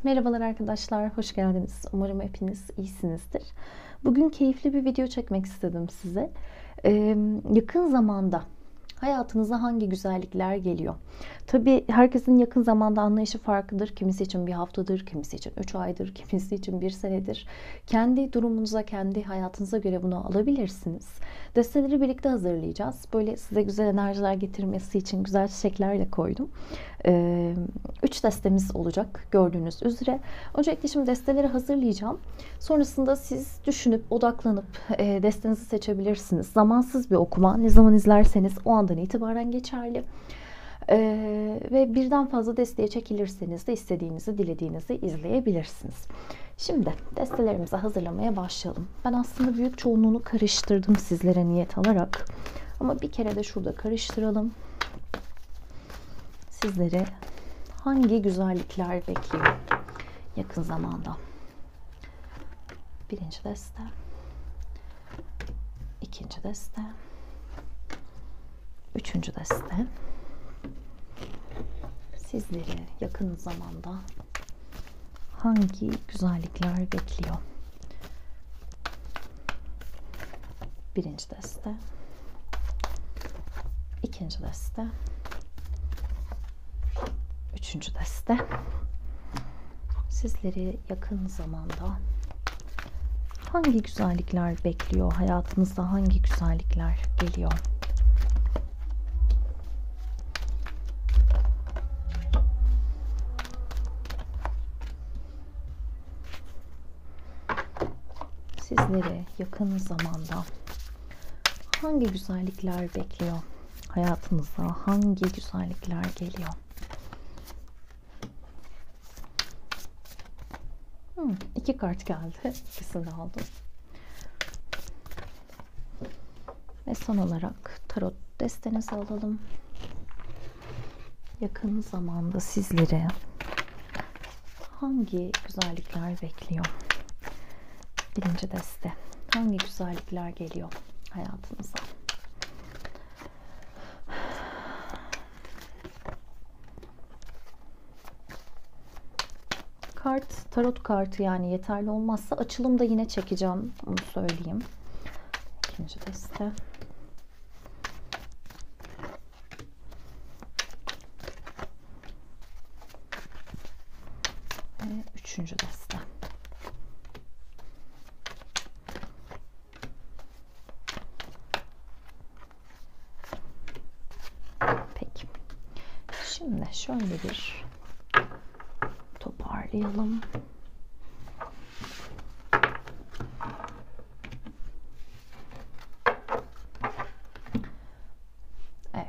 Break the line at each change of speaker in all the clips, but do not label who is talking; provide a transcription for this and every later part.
Merhabalar arkadaşlar, hoş geldiniz. Umarım hepiniz iyisinizdir. Bugün keyifli bir video çekmek istedim size. Yakın zamanda hayatınıza hangi güzellikler geliyor? Tabii herkesin yakın zamanda anlayışı farklıdır. Kimisi için bir haftadır, kimisi için 3 aydır, kimisi için bir senedir. Kendi durumunuza, kendi hayatınıza göre bunu alabilirsiniz. Desteleri birlikte hazırlayacağız. Böyle size güzel enerjiler getirmesi için güzel çiçeklerle koydum. 3 destemiz olacak gördüğünüz üzere. Öncelikle şimdi desteleri hazırlayacağım. Sonrasında siz düşünüp odaklanıp destenizi seçebilirsiniz. Zamansız bir okuma. Ne zaman izlerseniz o andan itibaren geçerli. Ve birden fazla desteğe çekilirseniz de istediğinizi, dilediğinizi izleyebilirsiniz. Şimdi destelerimizi hazırlamaya başlayalım. Ben aslında büyük çoğunluğunu karıştırdım sizlere niyet alarak. Ama bir kere de şurada karıştıralım. Sizleri hangi güzellikler bekliyor yakın zamanda? Birinci deste, ikinci deste, üçüncü deste. Sizleri yakın zamanda hangi güzellikler bekliyor? Birinci deste, ikinci deste, üçüncü deste. Sizleri yakın zamanda hangi güzellikler bekliyor? Hayatınızda hangi güzellikler geliyor? Sizleri yakın zamanda hangi güzellikler bekliyor? Hayatınıza hangi güzellikler geliyor? İki kart geldi. İkisini de aldım. Ve son olarak tarot destenizi alalım. Yakın zamanda sizleri hangi güzellikler bekliyor? Birinci deste. Hangi güzellikler geliyor hayatınıza? Tarot kartı yani yeterli olmazsa açılımda yine çekeceğim. Onu söyleyeyim. İkinci deste. Ve üçüncü deste. Peki. Şimdi şöyle bir toparlayalım. Evet.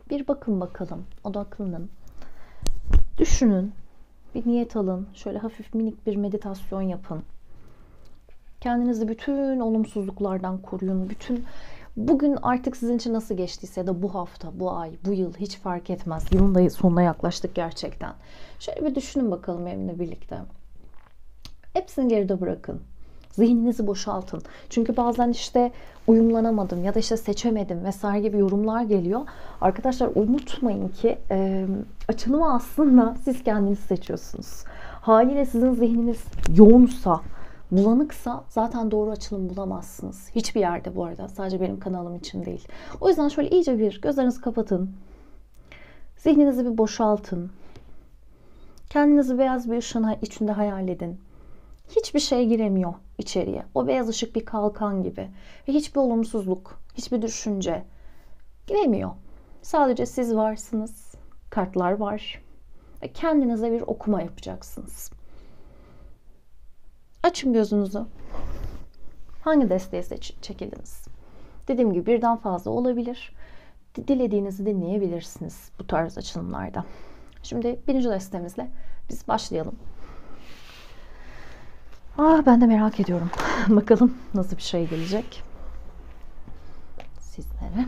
Bir bakın bakalım. Odaklanın. Düşünün. Bir niyet alın. Şöyle hafif minik bir meditasyon yapın. Kendinizi bütün olumsuzluklardan koruyun. Bugün artık sizin için nasıl geçtiyse ya da bu hafta, bu ay, bu yıl hiç fark etmez. Yılın da sonuna yaklaştık gerçekten. Şöyle bir düşünün bakalım benimle birlikte. Hepsini geride bırakın. Zihninizi boşaltın. Çünkü bazen işte uyumlanamadım ya da işte seçemedim vesaire gibi yorumlar geliyor. Arkadaşlar unutmayın ki açılımı aslında siz kendiniz seçiyorsunuz. Haliyle sizin zihniniz yoğunsa, bulanıksa zaten doğru açılım bulamazsınız. Hiçbir yerde bu arada. Sadece benim kanalım için değil. O yüzden şöyle iyice bir gözlerinizi kapatın. Zihninizi bir boşaltın. Kendinizi beyaz bir ışığın içinde hayal edin. Hiçbir şey giremiyor içeriye. O beyaz ışık bir kalkan gibi. Ve hiçbir olumsuzluk, hiçbir düşünce giremiyor. Sadece siz varsınız. Kartlar var. Ve kendinize bir okuma yapacaksınız. Açın gözünüzü. Hangi desteğe çekildiniz? Dediğim gibi birden fazla olabilir. Dilediğinizi dinleyebilirsiniz bu tarz açılımlarda. Şimdi birinci destemizle biz başlayalım. Ben de merak ediyorum. Bakalım nasıl bir şey gelecek sizlere.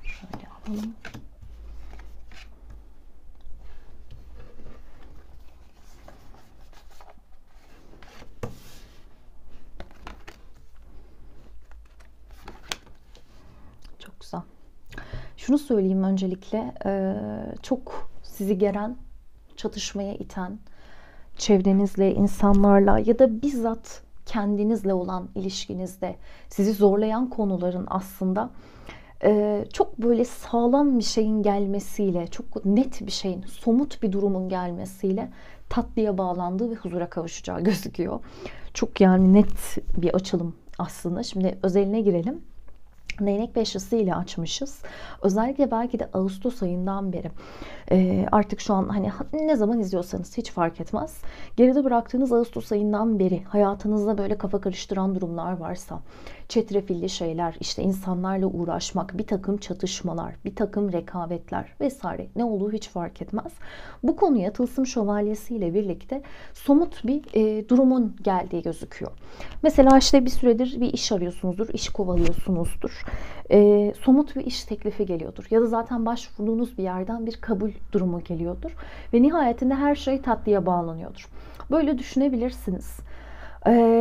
Şöyle alalım. Şunu söyleyeyim öncelikle, çok sizi geren, çatışmaya iten, çevrenizle, insanlarla ya da bizzat kendinizle olan ilişkinizde sizi zorlayan konuların aslında çok böyle sağlam bir şeyin gelmesiyle, çok net bir şeyin, somut bir durumun gelmesiyle tatlıya bağlandığı ve huzura kavuşacağı gözüküyor. Çok yani net bir açılım aslında. Şimdi özeline girelim. Değnek beşlisi ile açmışız. Özellikle belki de Ağustos ayından beri artık şu an hani ne zaman izliyorsanız hiç fark etmez. Geride bıraktığınız Ağustos ayından beri hayatınızda böyle kafa karıştıran durumlar varsa, çetrefilli şeyler, işte insanlarla uğraşmak, bir takım çatışmalar, bir takım rekabetler vesaire, ne olduğu hiç fark etmez. Bu konuya Tılsım Şövalyesi ile birlikte somut bir durumun geldiği gözüküyor. Mesela işte bir süredir bir iş arıyorsunuzdur, iş kovalıyorsunuzdur. Somut bir iş teklifi geliyordur. Ya da zaten başvurduğunuz bir yerden bir kabul durumu geliyordur. Ve nihayetinde her şey tatlıya bağlanıyordur. Böyle düşünebilirsiniz.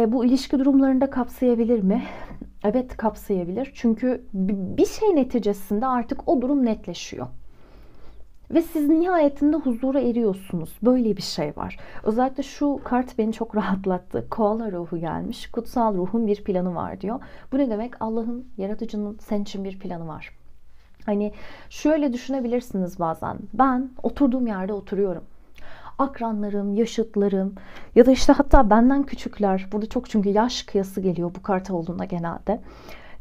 Bu ilişki durumlarında kapsayabilir mi? Evet, kapsayabilir. Çünkü bir şey neticesinde artık o durum netleşiyor. Ve siz nihayetinde huzura eriyorsunuz. Böyle bir şey var. Özellikle şu kart beni çok rahatlattı. Koala ruhu gelmiş. Kutsal ruhun bir planı var diyor. Bu ne demek? Allah'ın, yaratıcının senin için bir planı var. Hani şöyle düşünebilirsiniz bazen. Ben oturduğum yerde oturuyorum. Akranlarım, yaşıtlarım ya da işte hatta benden küçükler. Burada çok çünkü yaş kıyası geliyor bu kart olduğunda genelde.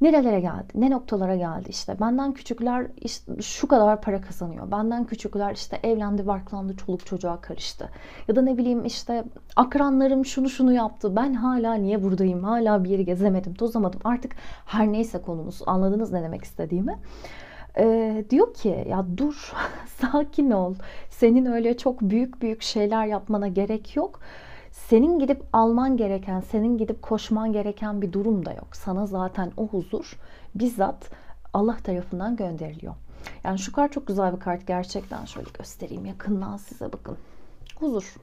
Nerelere geldi? Ne noktalara geldi işte. Benden küçükler işte şu kadar para kazanıyor. Benden küçükler işte evlendi, barklandı, çoluk çocuğa karıştı. Ya da ne bileyim işte akranlarım şunu yaptı. Ben hala niye buradayım? Hala bir yeri gezemedim, tozamadım. Artık her neyse konumuz. Anladınız ne demek istediğimi? Diyor ki ya dur, sakin ol. Senin öyle çok büyük şeyler yapmana gerek yok. Senin gidip alman gereken, senin gidip koşman gereken bir durum da yok. Sana zaten o huzur bizzat Allah tarafından gönderiliyor. Yani şu kart çok güzel bir kart gerçekten. Şöyle göstereyim yakından size, bakın. Huzur.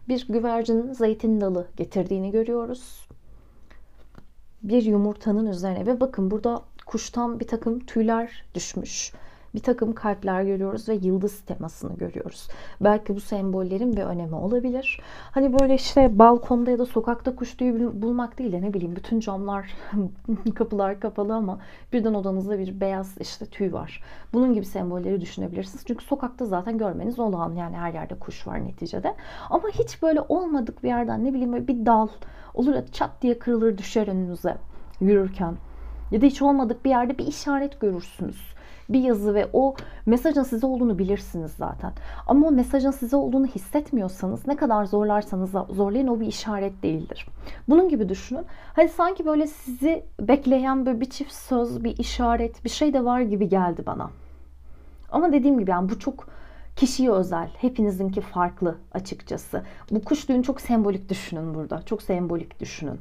Bir güvercinin zeytin dalı getirdiğini görüyoruz. Bir yumurtanın üzerine ve bakın burada kuştan bir takım tüyler düşmüş. Bir takım kalpler görüyoruz ve yıldız temasını görüyoruz. Belki bu sembollerin bir önemi olabilir. Hani böyle işte balkonda ya da sokakta kuş tüyü bulmak değil de ne bileyim bütün camlar, kapılar kapalı ama birden odanızda bir beyaz işte tüy var. Bunun gibi sembolleri düşünebilirsiniz. Çünkü sokakta zaten görmeniz olağan, yani her yerde kuş var neticede. Ama hiç böyle olmadık bir yerden ne bileyim böyle bir dal olur ya, çat diye kırılır düşer önünüze yürürken. Ya da hiç olmadık bir yerde bir işaret görürsünüz. Bir yazı ve o mesajın size olduğunu bilirsiniz zaten. Ama o mesajın size olduğunu hissetmiyorsanız ne kadar zorlarsanız zorlayın, o bir işaret değildir. Bunun gibi düşünün. Hani sanki böyle sizi bekleyen böyle bir çift söz, bir işaret, bir şey de var gibi geldi bana. Ama dediğim gibi yani bu çok kişiye özel. Hepinizinki farklı açıkçası. Bu kuş tüyünü çok sembolik düşünün burada. Çok sembolik düşünün.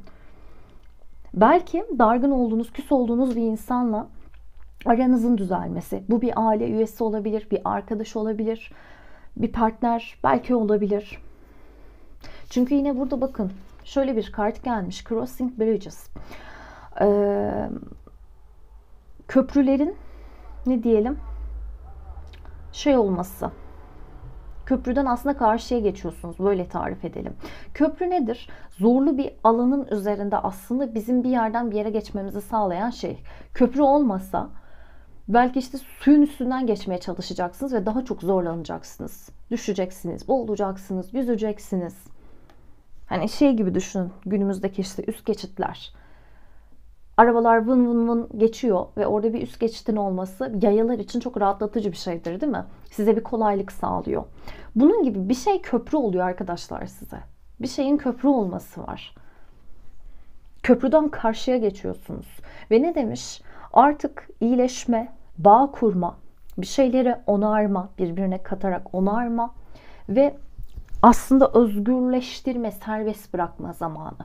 Belki dargın olduğunuz, küs olduğunuz bir insanla aranızın düzelmesi. Bu bir aile üyesi olabilir, bir arkadaş olabilir, bir partner belki olabilir. Çünkü yine burada bakın şöyle bir kart gelmiş. Crossing Bridges. Köprülerin ne diyelim şey olması. Köprüden aslında karşıya geçiyorsunuz. Böyle tarif edelim. Köprü nedir? Zorlu bir alanın üzerinde aslında bizim bir yerden bir yere geçmemizi sağlayan şey. Köprü olmasa belki işte suyun üstünden geçmeye çalışacaksınız ve daha çok zorlanacaksınız. Düşeceksiniz, boğulacaksınız, yüzeceksiniz. Hani şey gibi düşünün, günümüzdeki işte üst geçitler. Arabalar vın vın vın geçiyor ve orada bir üst geçitin olması yayalar için çok rahatlatıcı bir şeydir, değil mi? Size bir kolaylık sağlıyor. Bunun gibi bir şey köprü oluyor arkadaşlar size. Bir şeyin köprü olması var. Köprüden karşıya geçiyorsunuz. Ve ne demiş? Artık iyileşme, bağ kurma, bir şeyleri onarma, birbirine katarak onarma ve aslında özgürleştirme, serbest bırakma zamanı.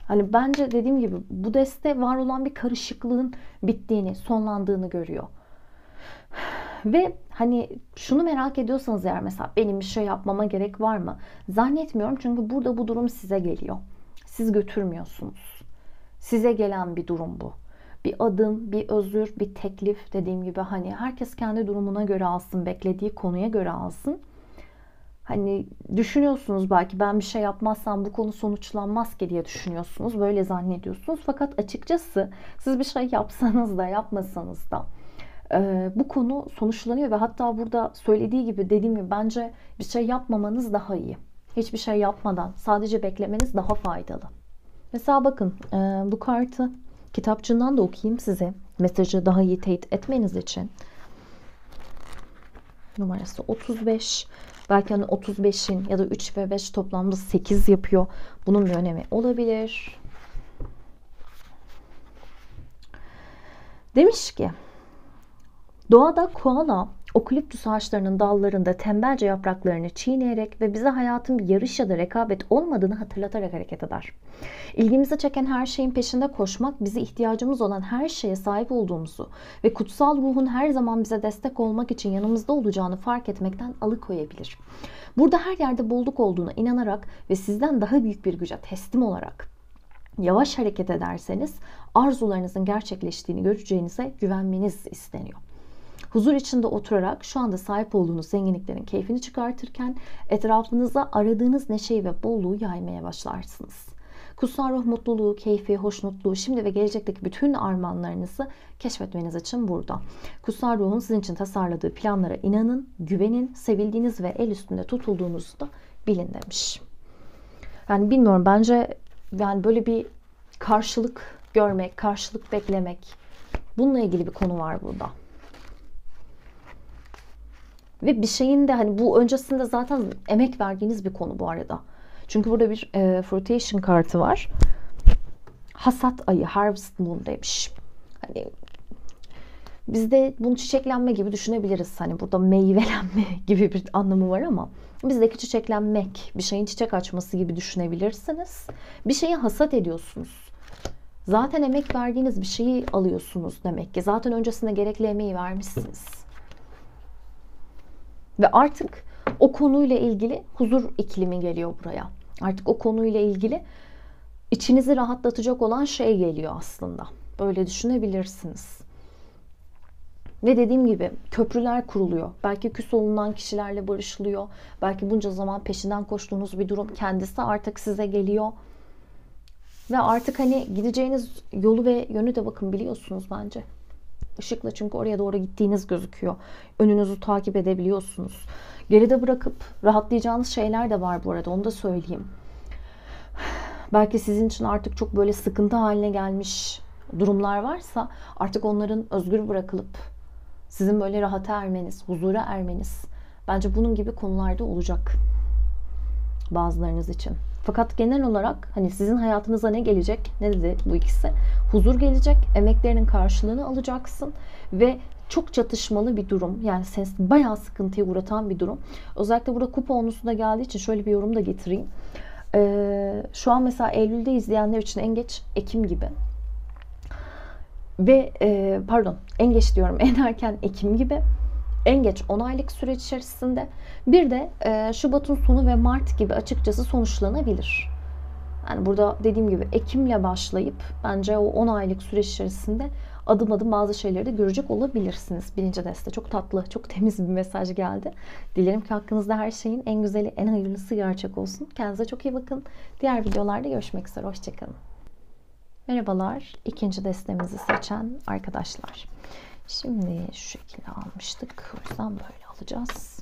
Hani bence dediğim gibi bu deste var olan bir karışıklığın bittiğini, sonlandığını görüyor. Ve hani şunu merak ediyorsanız eğer, mesela benim bir şey yapmama gerek var mı? Zannetmiyorum, çünkü burada bu durum size geliyor. Siz götürmüyorsunuz. Size gelen bir durum bu. bir adım, bir özür, bir teklif, dediğim gibi hani herkes kendi durumuna göre alsın, beklediği konuya göre alsın. Hani düşünüyorsunuz belki ben bir şey yapmazsam bu konu sonuçlanmaz ki diye düşünüyorsunuz. Böyle zannediyorsunuz. Fakat açıkçası siz bir şey yapsanız da yapmasanız da bu konu sonuçlanıyor ve hatta burada söylediği gibi, dediğim gibi, bence bir şey yapmamanız daha iyi. Hiçbir şey yapmadan sadece beklemeniz daha faydalı. Mesela bakın, bu kartı kitapçığından da okuyayım size. Mesajı daha iyi teyit etmeniz için. Numarası 35. Belki hani 35'in ya da 3 ve 5 toplamda 8 yapıyor. Bunun bir önemi olabilir. Demiş ki, doğada koala okaliptüs ağaçlarının dallarında tembelce yapraklarını çiğneyerek ve bize hayatın bir yarış ya da rekabet olmadığını hatırlatarak hareket eder. İlgimizi çeken her şeyin peşinde koşmak, bize ihtiyacımız olan her şeye sahip olduğumuzu ve kutsal ruhun her zaman bize destek olmak için yanımızda olacağını fark etmekten alıkoyabilir. Burada her yerde bolluk olduğuna inanarak ve sizden daha büyük bir güce teslim olarak yavaş hareket ederseniz arzularınızın gerçekleştiğini göreceğinize güvenmeniz isteniyor. Huzur içinde oturarak şu anda sahip olduğunuz zenginliklerin keyfini çıkartırken etrafınıza aradığınız neşeyi ve bolluğu yaymaya başlarsınız. Kutsal ruh mutluluğu, keyfi, hoşnutluğu, şimdi ve gelecekteki bütün armağanlarınızı keşfetmeniz için burada. Kutsal ruhun sizin için tasarladığı planlara inanın, güvenin, sevildiğiniz ve el üstünde tutulduğunuzu da bilin demiş. Yani bilmiyorum, bence yani böyle bir karşılık görmek, karşılık beklemek, bununla ilgili bir konu var burada. Ve bir şeyin de hani bu öncesinde zaten emek verdiğiniz bir konu bu arada. Çünkü burada bir fruition kartı var. Hasat ayı, harvest moon demiş. Hani bizde bunu çiçeklenme gibi düşünebiliriz. Hani burada meyvelenme gibi bir anlamı var ama bizdeki çiçeklenmek, bir şeyin çiçek açması gibi düşünebilirsiniz. Bir şeyi hasat ediyorsunuz. Zaten emek verdiğiniz bir şeyi alıyorsunuz demek ki. Zaten öncesinde gerekli emeği vermişsiniz. Ve artık o konuyla ilgili huzur iklimi geliyor buraya. Artık o konuyla ilgili içinizi rahatlatacak olan şey geliyor aslında. Böyle düşünebilirsiniz. Ve dediğim gibi köprüler kuruluyor. Belki küs olunan kişilerle barışılıyor. Belki bunca zaman peşinden koştuğunuz bir durum kendisi artık size geliyor. Ve artık hani gideceğiniz yolu ve yönü de bakın biliyorsunuz bence. Işıkla, çünkü oraya doğru gittiğiniz gözüküyor. Önünüzü takip edebiliyorsunuz. Geride bırakıp rahatlayacağınız şeyler de var bu arada. Onu da söyleyeyim. Belki sizin için artık çok böyle sıkıntı haline gelmiş durumlar varsa artık onların özgür bırakılıp sizin böyle rahata ermeniz, huzura ermeniz bence bunun gibi konularda olacak bazılarınız için. Fakat genel olarak hani sizin hayatınıza ne gelecek? Ne dedi bu ikisi? Huzur gelecek, emeklerinin karşılığını alacaksın ve çok çatışmalı bir durum. Yani seni bayağı sıkıntıya uğratan bir durum. Özellikle burada kupa onlusu da geldiği için şöyle bir yorum da getireyim. Şu an mesela Eylül'de izleyenler için en geç Ekim gibi. Ve en geç diyorum, en erken Ekim gibi. En geç 10 aylık süreç içerisinde. Bir de Şubat'ın sonu ve Mart gibi açıkçası sonuçlanabilir. Yani burada dediğim gibi Ekim'le başlayıp bence o 10 aylık süreç içerisinde adım adım bazı şeyleri de görecek olabilirsiniz. Birinci deste çok tatlı, çok temiz bir mesaj geldi. Dilerim ki hakkınızda her şeyin en güzeli, en hayırlısı gerçek olsun. Kendinize çok iyi bakın. Diğer videolarda görüşmek üzere. Hoşçakalın. Merhabalar. İkinci destemizi seçen arkadaşlar. Şimdi şu şekilde almıştık. O yüzden böyle alacağız.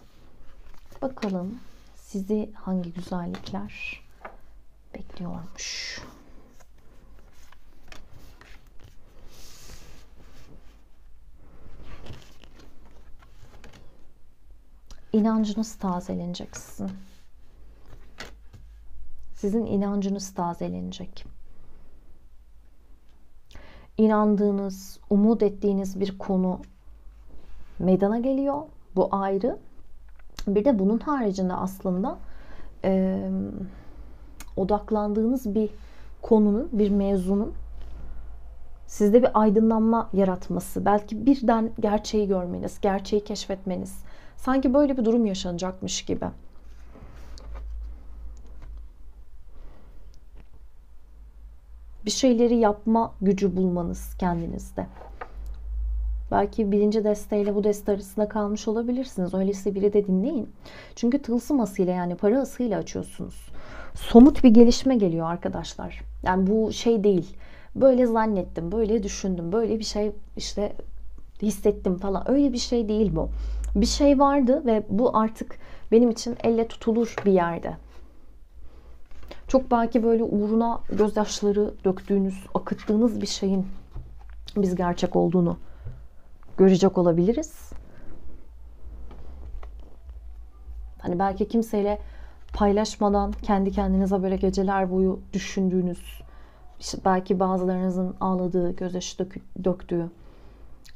Bakalım sizi hangi güzellikler bekliyormuş. İnancınız tazelenecek sizin. Sizin inancınız tazelenecek. İnandığınız, umut ettiğiniz bir konu meydana geliyor. Bu ayrı. Bir de bunun haricinde aslında odaklandığınız bir konunun, bir mevzunun sizde bir aydınlanma yaratması, belki birden gerçeği görmeniz, gerçeği keşfetmeniz, sanki böyle bir durum yaşanacakmış gibi. Bir şeyleri yapma gücü bulmanız kendinizde. Belki birinci desteğiyle bu deste arasında kalmış olabilirsiniz. Öyleyse biri de dinleyin. Çünkü tılsım asıyla, yani para asıyla açıyorsunuz. Somut bir gelişme geliyor arkadaşlar. Yani bu şey değil. Böyle zannettim, böyle düşündüm, böyle bir şey işte hissettim falan. Öyle bir şey değil bu. Bir şey vardı ve bu artık benim için elle tutulur bir yerde. Çok belki böyle uğruna gözyaşları döktüğünüz, akıttığınız bir şeyin biz gerçek olduğunu görecek olabiliriz. Hani belki kimseyle paylaşmadan kendi kendinize böyle geceler boyu düşündüğünüz, işte belki bazılarınızın ağladığı, gözyaşı döktüğü,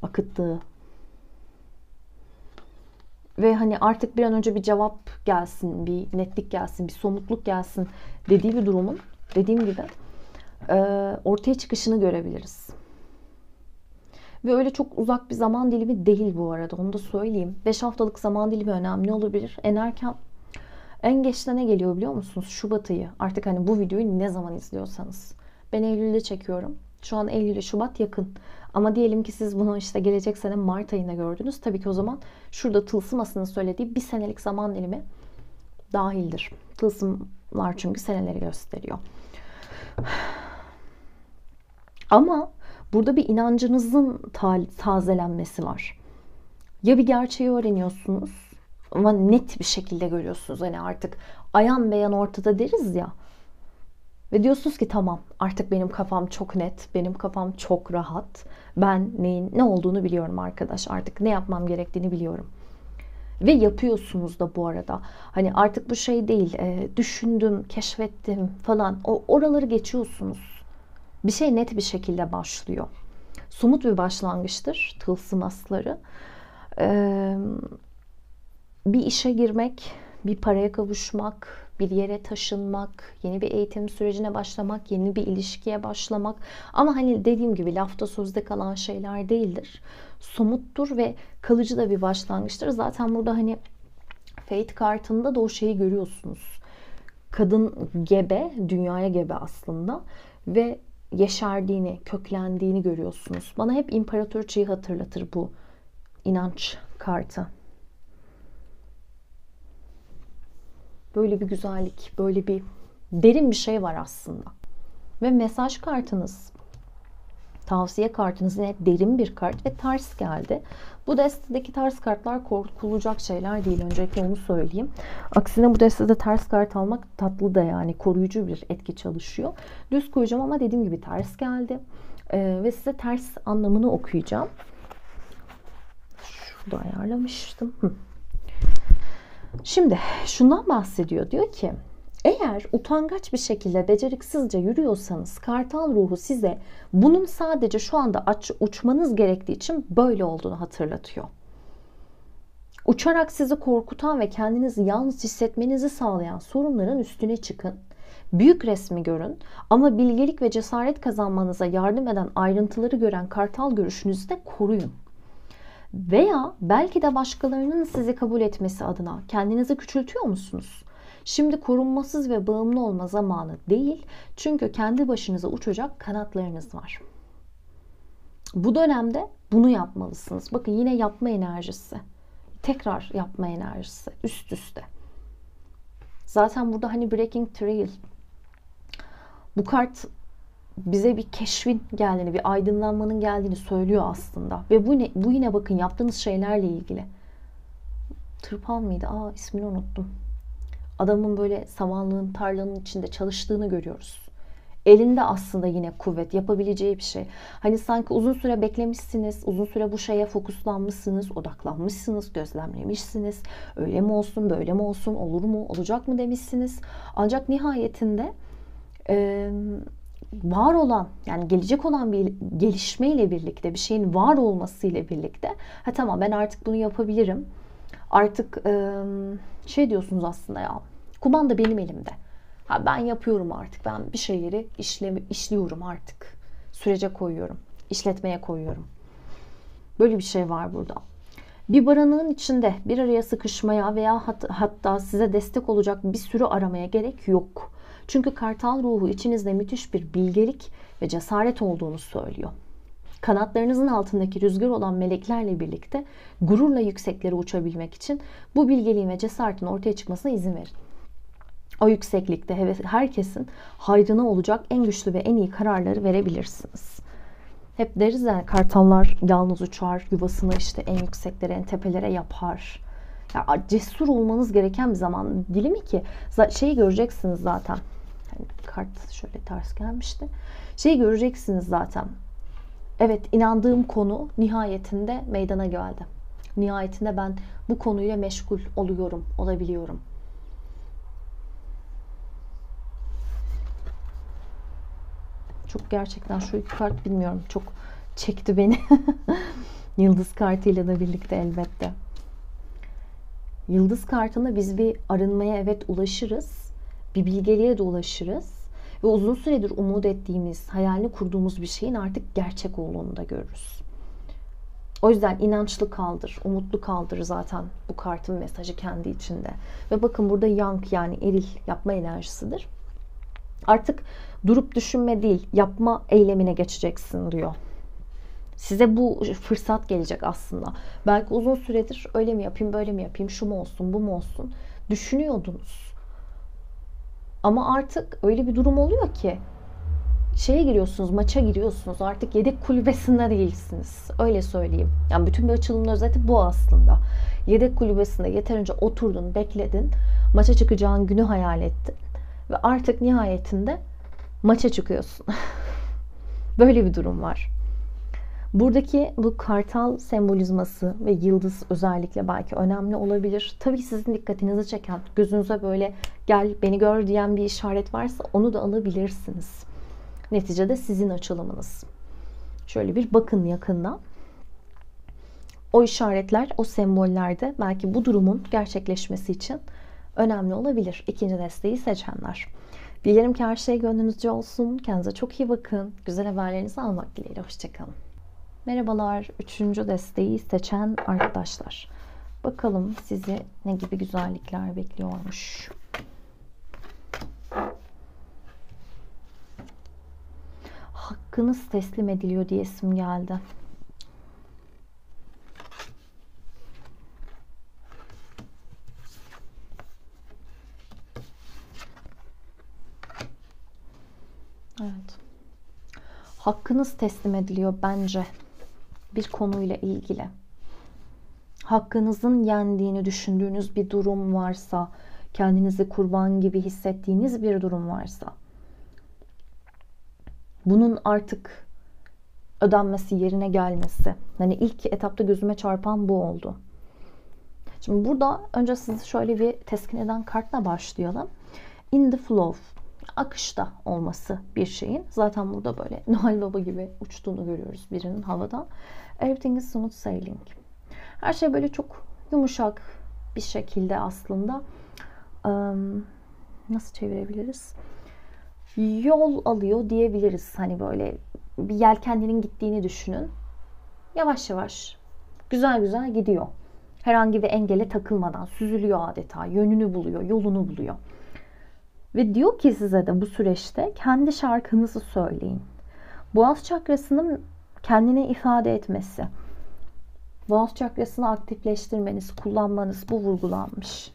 akıttığı ve hani artık bir an önce bir cevap gelsin, bir netlik gelsin, bir somutluk gelsin dediği bir durumun, dediğim gibi ortaya çıkışını görebiliriz. Ve öyle çok uzak bir zaman dilimi değil bu arada. Onu da söyleyeyim. 5 haftalık zaman dilimi önemli olabilir. En erken, en geçte ne geliyor biliyor musunuz? Şubat ayı. Artık hani bu videoyu ne zaman izliyorsanız. Ben Eylül'de çekiyorum. Şu an Eylül'e Şubat yakın. Ama diyelim ki siz bunu işte gelecek sene Mart ayında gördünüz. Tabii ki o zaman şurada Tılsım Ası'nın söylediği bir senelik zaman dilimi dahildir. Tılsımlar çünkü seneleri gösteriyor. Ama burada bir inancınızın tazelenmesi var. Ya bir gerçeği öğreniyorsunuz ama net bir şekilde görüyorsunuz. Hani artık ayan beyan ortada deriz ya. Ve diyorsunuz ki tamam, artık benim kafam çok net, benim kafam çok rahat. Ben neyin ne olduğunu biliyorum arkadaş. Artık ne yapmam gerektiğini biliyorum. Ve yapıyorsunuz da bu arada. Hani artık bu şey değil, düşündüm, keşfettim falan. Oraları geçiyorsunuz. Bir şey net bir şekilde başlıyor. Somut bir başlangıçtır tılsım asları. Bir işe girmek, bir paraya kavuşmak, bir yere taşınmak, yeni bir eğitim sürecine başlamak, yeni bir ilişkiye başlamak. Ama hani dediğim gibi lafta sözde kalan şeyler değildir. Somuttur ve kalıcı da bir başlangıçtır. Zaten burada hani Fate kartında da o şeyi görüyorsunuz. Kadın gebe, dünyaya gebe aslında ve yeşerdiğini, köklendiğini görüyorsunuz. Bana hep imparatoriçeyi hatırlatır bu inanç kartı. Böyle bir güzellik, böyle bir derin bir şey var aslında. Ve mesaj kartınız, tavsiye kartınız yine derin bir kart ve ters geldi. Bu destedeki ters kartlar korkulacak şeyler değil. Öncelikle onu söyleyeyim. Aksine bu destede ters kart almak tatlı da, yani koruyucu bir etki çalışıyor. Düz koyacağım ama dediğim gibi ters geldi. Ve size ters anlamını okuyacağım. Şurada ayarlamıştım. Şimdi şundan bahsediyor. Diyor ki eğer utangaç bir şekilde beceriksizce yürüyorsanız kartal ruhu size bunun sadece şu anda uçmanız gerektiği için böyle olduğunu hatırlatıyor. Uçarak sizi korkutan ve kendinizi yalnız hissetmenizi sağlayan sorunların üstüne çıkın. Büyük resmi görün ama bilgelik ve cesaret kazanmanıza yardım eden ayrıntıları gören kartal görüşünüzü de koruyun. Veya belki de başkalarının sizi kabul etmesi adına kendinizi küçültüyor musunuz? Şimdi korunmasız ve bağımlı olma zamanı değil. Çünkü kendi başınıza uçacak kanatlarınız var. Bu dönemde bunu yapmalısınız. Bakın yine yapma enerjisi. Tekrar yapma enerjisi. Üst üste. Zaten burada hani Breaking Trail. Bu kart bize bir keşfin geldiğini, bir aydınlanmanın geldiğini söylüyor aslında. Ve bu yine bakın yaptığınız şeylerle ilgili. Tırpan mıydı? İsmini unuttum. Adamın böyle samanlığın, tarlanın içinde çalıştığını görüyoruz. Elinde aslında yine kuvvet, yapabileceği bir şey. Hani sanki uzun süre beklemişsiniz, uzun süre bu şeye fokuslanmışsınız, odaklanmışsınız, gözlemlemişsiniz. Öyle mi olsun, böyle mi olsun, olur mu, olacak mı demişsiniz. Ancak nihayetinde var olan, yani gelecek olan bir gelişmeyle birlikte, bir şeyin var olmasıyla birlikte tamam, ben artık bunu yapabilirim. Artık şey diyorsunuz aslında, ya kumanda benim elimde. Ben yapıyorum artık. Ben bir şeyleri işliyorum artık. Sürece koyuyorum. İşletmeye koyuyorum. Böyle bir şey var burada. Bir barınağın içinde bir araya sıkışmaya veya hatta size destek olacak bir sürü aramaya gerek yok. Çünkü kartal ruhu içinizde müthiş bir bilgelik, ve cesaret olduğunu söylüyor. Kanatlarınızın altındaki rüzgar olan meleklerle birlikte gururla yükseklere uçabilmek için bu bilgeliğin ve cesaretin ortaya çıkmasına izin verin. O yükseklikte herkesin hayrına olacak en güçlü ve en iyi kararları verebilirsiniz. Hep deriz ya, kartallar yalnız uçar, yuvasını işte en yükseklere, en tepelere yapar. Ya, cesur olmanız gereken bir zaman dilimi ki şeyi göreceksiniz zaten. Yani kart şöyle ters gelmişti. Şeyi göreceksiniz zaten. Evet, inandığım konu nihayetinde meydana geldi. Nihayetinde ben bu konuyla meşgul olabiliyorum. Çok gerçekten şu iki kart bilmiyorum, çok çekti beni. Yıldız kartıyla da birlikte elbette. Yıldız kartında biz bir arınmaya evet ulaşırız. Bir bilgeliğe de ulaşırız. Ve uzun süredir umut ettiğimiz, hayalini kurduğumuz bir şeyin artık gerçek olduğunu da görürüz. O yüzden inançlı kaldır, umutlu kaldır zaten bu kartın mesajı kendi içinde. Ve bakın burada yang, yani eril, yapma enerjisidir. Artık durup düşünme değil, yapma eylemine geçeceksin diyor. Size bu fırsat gelecek aslında. Belki uzun süredir öyle mi yapayım, böyle mi yapayım, şu mu olsun, bu mu olsun düşünüyordunuz. Ama artık öyle bir durum oluyor ki şeye giriyorsunuz, maça giriyorsunuz. Artık yedek kulübesinde değilsiniz. Öyle söyleyeyim. Yani bütün bir açılımın özeti bu aslında. Yedek kulübesinde yeterince oturdun, bekledin. Maça çıkacağın günü hayal ettin. Ve artık nihayetinde maça çıkıyorsun. Böyle bir durum var. Buradaki bu kartal sembolizması ve yıldız özellikle belki önemli olabilir. Tabii sizin dikkatinizi çeken, gözünüze böyle gel beni gör diyen bir işaret varsa onu da alabilirsiniz. Neticede sizin açılımınız. Şöyle bir bakın yakından. O işaretler, o semboller de belki bu durumun gerçekleşmesi için önemli olabilir. İkinci desteği seçenler. Dilerim ki her şey gönlünüzce olsun. Kendinize çok iyi bakın. Güzel haberlerinizi almak dileğiyle. Hoşçakalın. Merhabalar. Üçüncü desteği seçen arkadaşlar. Bakalım sizi ne gibi güzellikler bekliyormuş. Hakkınız teslim ediliyor diye isim geldi. Evet. Hakkınız teslim ediliyor bence bir konuyla ilgili. Hakkınızın yendiğini düşündüğünüz bir durum varsa, kendinizi kurban gibi hissettiğiniz bir durum varsa, bunun artık ödenmesi, yerine gelmesi. Hani ilk etapta gözüme çarpan bu oldu. Şimdi burada önce sizi şöyle bir teskin eden kartla başlayalım. In the flow. Akışta olması bir şeyin. Zaten burada böyle Noel Baba gibi uçtuğunu görüyoruz birinin havada. Everything is smooth sailing. Her şey böyle çok yumuşak bir şekilde aslında nasıl çevirebiliriz? Yol alıyor diyebiliriz. Hani böyle bir yelkenlerin gittiğini düşünün. Yavaş yavaş, güzel güzel gidiyor. Herhangi bir engele takılmadan süzülüyor adeta. Yönünü buluyor, yolunu buluyor. Ve diyor ki size de bu süreçte kendi şarkınızı söyleyin. Boğaz çakrasının kendini ifade etmesi. Boğaz çakrasını aktifleştirmeniz, kullanmanız bu vurgulanmış.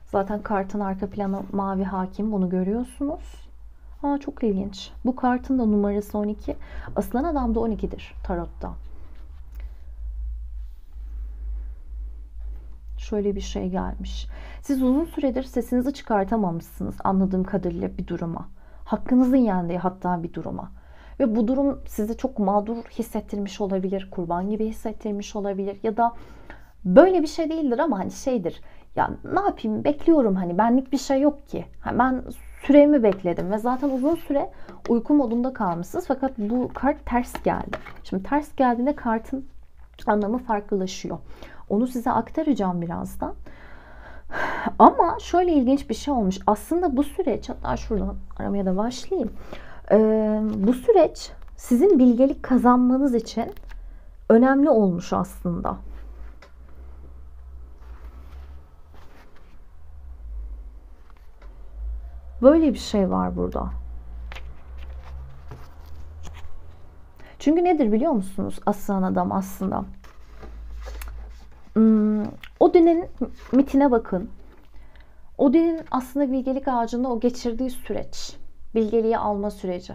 Zaten kartın arka planı mavi hakim, bunu görüyorsunuz. Çok ilginç. Bu kartın da numarası 12. Aslan adam da 12'dir tarotta. Şöyle bir şey gelmiş. Siz uzun süredir sesinizi çıkartamamışsınız anladığım kadarıyla bir duruma. Hakkınızın yendiği hatta bir duruma. Ve bu durum sizi çok mağdur hissettirmiş olabilir. Kurban gibi hissettirmiş olabilir. Ya da böyle bir şey değildir ama hani şeydir. Ya ne yapayım, bekliyorum, hani benlik bir şey yok ki. Ben süremi bekledim ve zaten uzun süre uyku modunda kalmışsınız. Fakat bu kart ters geldi. Şimdi ters geldiğinde kartın anlamı farklılaşıyor. Onu size aktaracağım birazdan. Ama şöyle ilginç bir şey olmuş. Aslında bu süreç, hatta şuradan aramaya da başlayayım. Bu süreç sizin bilgelik kazanmanız için önemli olmuş aslında. Böyle bir şey var burada. Çünkü nedir biliyor musunuz aslan adam aslında? Odin'in mitine bakın. Odin'in aslında bilgelik ağacında o geçirdiği süreç. Bilgeliği alma süreci.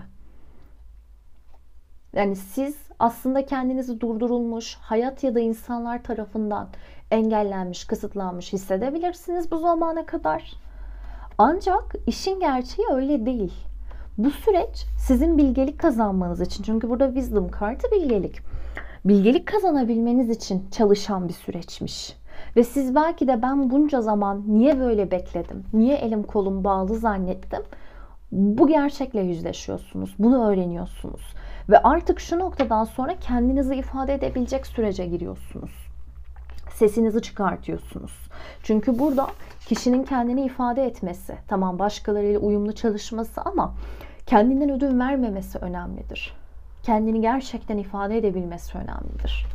Yani siz aslında kendinizi durdurulmuş, hayat ya da insanlar tarafından engellenmiş, kısıtlanmış hissedebilirsiniz bu zamana kadar. Ancak işin gerçeği öyle değil. Bu süreç sizin bilgelik kazanmanız için. Çünkü burada Wisdom kartı bilgelik. Bilgelik kazanabilmeniz için çalışan bir süreçmiş. Ve siz belki de ben bunca zaman niye böyle bekledim? Niye elim kolum bağlı zannettim? Bu gerçekle yüzleşiyorsunuz. Bunu öğreniyorsunuz. Ve artık şu noktadan sonra kendinizi ifade edebilecek sürece giriyorsunuz. Sesinizi çıkartıyorsunuz. Çünkü burada kişinin kendini ifade etmesi, tamam başkalarıyla uyumlu çalışması ama kendinden ödün vermemesi önemlidir. Kendini gerçekten ifade edebilmesi önemlidir.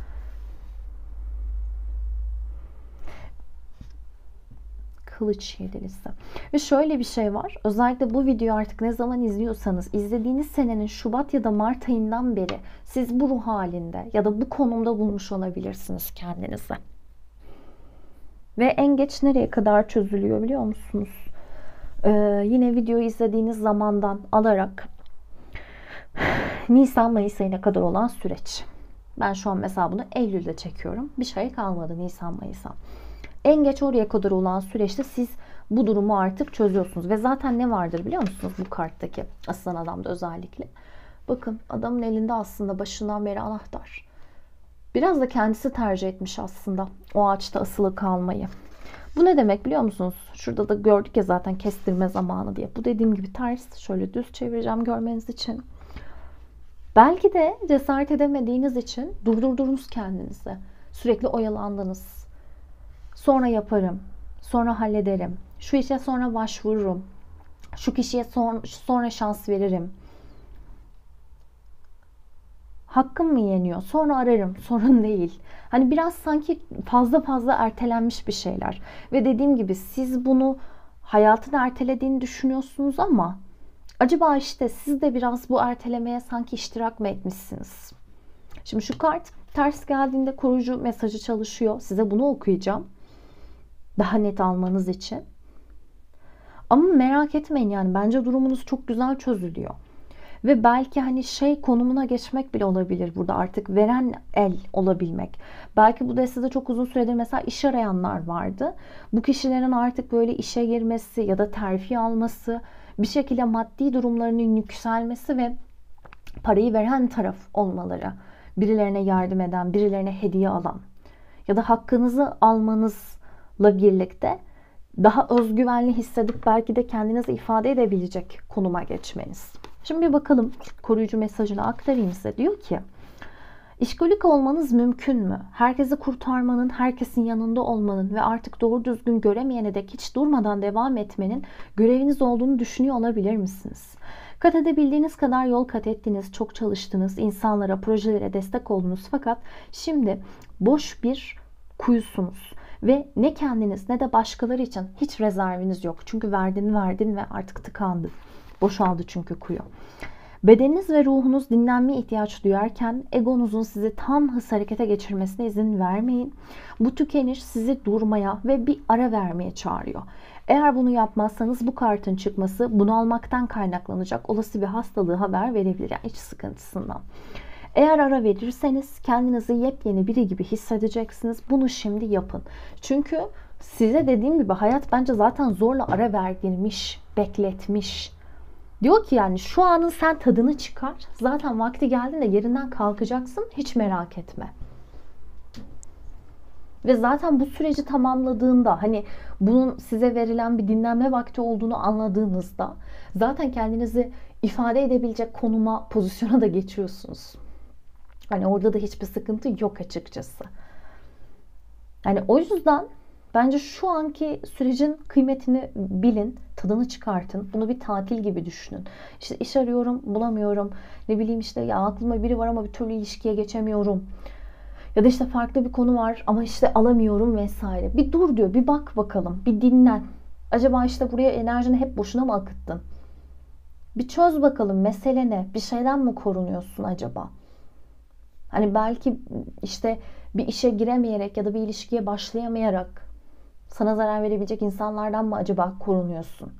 Kılıç yedilisi. Ve şöyle bir şey var. Özellikle bu videoyu artık ne zaman izliyorsanız, izlediğiniz senenin Şubat ya da Mart ayından beri siz bu ruh halinde ya da bu konumda bulmuş olabilirsiniz kendinizi. Ve en geç nereye kadar çözülüyor biliyor musunuz? Yine videoyu izlediğiniz zamandan alarak Nisan-Mayıs ayına kadar olan süreç. Ben şu an mesela bunu Eylül'de çekiyorum. Bir şey kalmadı Nisan-Mayıs'a. En geç oraya kadar olan süreçte siz bu durumu artık çözüyorsunuz. Ve zaten ne vardır biliyor musunuz bu karttaki aslan adamda özellikle? Bakın adamın elinde aslında başından beri anahtar. Biraz da kendisi tercih etmiş aslında o ağaçta asılı kalmayı. Bu ne demek biliyor musunuz? Şurada da gördük ya zaten kestirme zamanı diye. Bu dediğim gibi ters. Şöyle düz çevireceğim görmeniz için. Belki de cesaret edemediğiniz için durdurdunuz kendinizi. Sürekli oyalandınız. Sonra yaparım. Sonra hallederim. Şu işe sonra başvururum. Şu kişiye sonra şans veririm. Hakkım mı yeniyor? Sonra ararım. Sorun değil. Hani biraz sanki fazla ertelenmiş bir şeyler. Ve dediğim gibi siz bunu hayatın ertelediğini düşünüyorsunuz ama acaba işte siz de biraz bu ertelemeye sanki iştirak mı etmişsiniz? Şimdi şu kart ters geldiğinde koruyucu mesajı çalışıyor. Size bunu okuyacağım. Daha net almanız için. Ama merak etmeyin yani bence durumunuz çok güzel çözülüyor. Ve belki hani şey konumuna geçmek bile olabilir burada artık veren el olabilmek. Belki bu destede çok uzun süredir mesela iş arayanlar vardı. Bu kişilerin artık böyle işe girmesi ya da terfi alması, bir şekilde maddi durumlarının yükselmesi ve parayı veren taraf olmaları. Birilerine yardım eden, birilerine hediye alan ya da hakkınızı almanızla birlikte daha özgüvenli hissedip belki de kendinizi ifade edebilecek konuma geçmeniz. Şimdi bir bakalım koruyucu mesajını aktarayım size. Diyor ki işkolik olmanız mümkün mü? Herkesi kurtarmanın, herkesin yanında olmanın ve artık doğru düzgün göremeyene dek hiç durmadan devam etmenin göreviniz olduğunu düşünüyor olabilir misiniz? Kat edebildiğiniz kadar yol kat ettiniz, çok çalıştınız, insanlara, projelere destek oldunuz fakat şimdi boş bir kuyusunuz. Ve ne kendiniz ne de başkaları için hiç rezerviniz yok. Çünkü verdin ve artık tıkandı. Boşaldı çünkü kuyu. Bedeniniz ve ruhunuz dinlenmeye ihtiyaç duyarken egonuzun sizi tam hız harekete geçirmesine izin vermeyin. Bu tükeniş sizi durmaya ve bir ara vermeye çağırıyor. Eğer bunu yapmazsanız bu kartın çıkması bunalmaktan kaynaklanacak olası bir hastalığı haber verebilir. Yani iç sıkıntısından. Eğer ara verirseniz kendinizi yepyeni biri gibi hissedeceksiniz. Bunu şimdi yapın. Çünkü size dediğim gibi hayat bence zaten zorla ara verdirmiş, bekletmiş. Diyor ki yani şu anın sen tadını çıkar. Zaten vakti geldiğinde yerinden kalkacaksın. Hiç merak etme. Ve zaten bu süreci tamamladığında hani bunun size verilen bir dinlenme vakti olduğunu anladığınızda zaten kendinizi ifade edebilecek konuma, pozisyona da geçiyorsunuz. Hani orada da hiçbir sıkıntı yok açıkçası. Yani o yüzden bence şu anki sürecin kıymetini bilin, tadını çıkartın. Bunu bir tatil gibi düşünün. İşte iş arıyorum, bulamıyorum. Ne bileyim işte ya aklıma biri var ama bir türlü ilişkiye geçemiyorum. Ya da işte farklı bir konu var ama işte alamıyorum vesaire. Bir dur diyor, bir bak bakalım, bir dinlen. Acaba işte buraya enerjini hep boşuna mı akıttın? Bir çöz bakalım mesele ne? Bir şeyden mi korunuyorsun acaba? Hani belki işte bir işe giremeyerek ya da bir ilişkiye başlayamayarak sana zarar verebilecek insanlardan mı acaba korunuyorsun?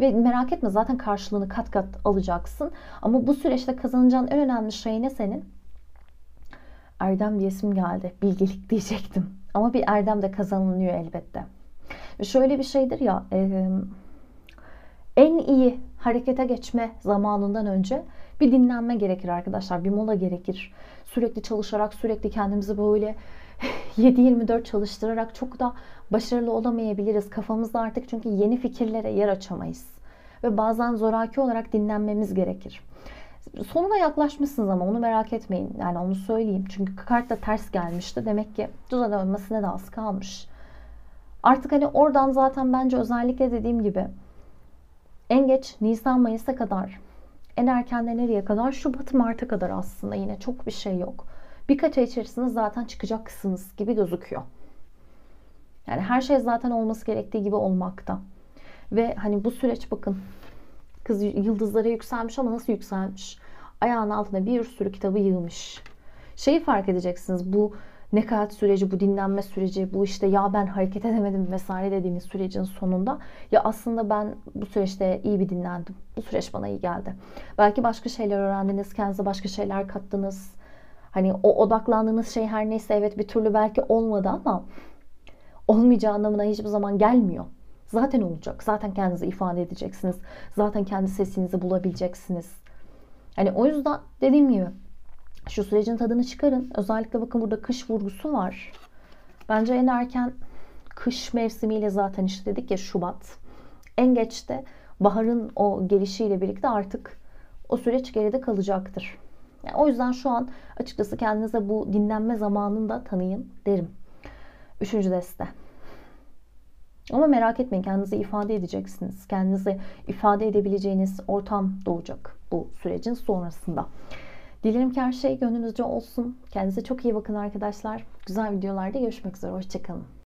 Ve merak etme, zaten karşılığını kat kat alacaksın. Ama bu süreçte kazanacağın en önemli şey ne senin? Erdem diyesim geldi. Bilgelik diyecektim. Ama bir erdem de kazanılıyor elbette. Ve şöyle bir şeydir ya, en iyi harekete geçme zamanından önce bir dinlenme gerekir arkadaşlar. Bir mola gerekir. Sürekli çalışarak, sürekli kendimizi böyle 7/24 çalıştırarak çok da başarılı olamayabiliriz. Kafamızda artık çünkü yeni fikirlere yer açamayız. Ve bazen zoraki olarak dinlenmemiz gerekir. Sonuna yaklaşmışsınız ama onu merak etmeyin. Yani onu söyleyeyim. Çünkü kart da ters gelmişti. Demek ki düze dönmesine de az kalmış. Artık hani oradan zaten bence özellikle dediğim gibi en geç Nisan Mayıs'a kadar, en erken de nereye kadar? Şubat Mart'a kadar aslında yine çok bir şey yok. Birkaç ay içerisinde zaten çıkacaksınız gibi gözüküyor. Yani her şey zaten olması gerektiği gibi olmakta. Ve hani bu süreç bakın, kız yıldızlara yükselmiş ama nasıl yükselmiş? Ayağının altına bir sürü kitabı yığmış. Şeyi fark edeceksiniz, bu nekaat süreci, bu dinlenme süreci, bu işte ya ben hareket edemedim vesaire dediğiniz sürecin sonunda ya aslında ben bu süreçte iyi bir dinlendim. Bu süreç bana iyi geldi. Belki başka şeyler öğrendiniz, kendinize başka şeyler kattınız. Hani o odaklandığınız şey her neyse, evet bir türlü belki olmadı ama olmayacağı anlamına hiçbir zaman gelmiyor. Zaten olacak. Zaten kendinizi ifade edeceksiniz. Zaten kendi sesinizi bulabileceksiniz. Hani o yüzden dediğim gibi şu sürecin tadını çıkarın. Özellikle bakın burada kış vurgusu var. Bence en erken kış mevsimiyle zaten işte dedik ya Şubat. En geç de baharın o gelişiyle birlikte artık o süreç geride kalacaktır. Yani o yüzden şu an açıkçası kendinize bu dinlenme zamanını da tanıyın derim. Üçüncü deste. Ama merak etmeyin, kendinizi ifade edeceksiniz. Kendinizi ifade edebileceğiniz ortam doğacak bu sürecin sonrasında. Dilerim ki her şey gönlünüzce olsun. Kendinize çok iyi bakın arkadaşlar. Güzel videolarda görüşmek üzere. Hoşçakalın.